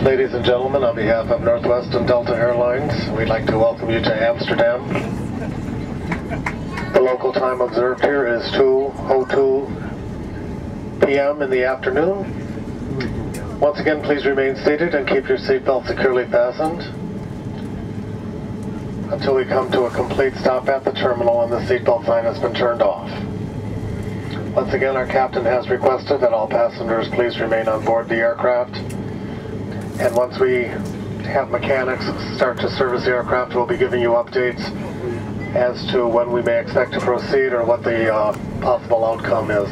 Ladies and gentlemen, on behalf of Northwest and Delta Airlines, we'd like to welcome you to Amsterdam. The local time observed here is 2:02 p.m. in the afternoon. Once again, please remain seated and keep your seatbelt securely fastened until we come to a complete stop at the terminal and the seatbelt sign has been turned off. Once again, our captain has requested that all passengers please remain on board the aircraft. And once we have mechanics start to service the aircraft, we'll be giving you updates as to when we may expect to proceed or what the possible outcome is.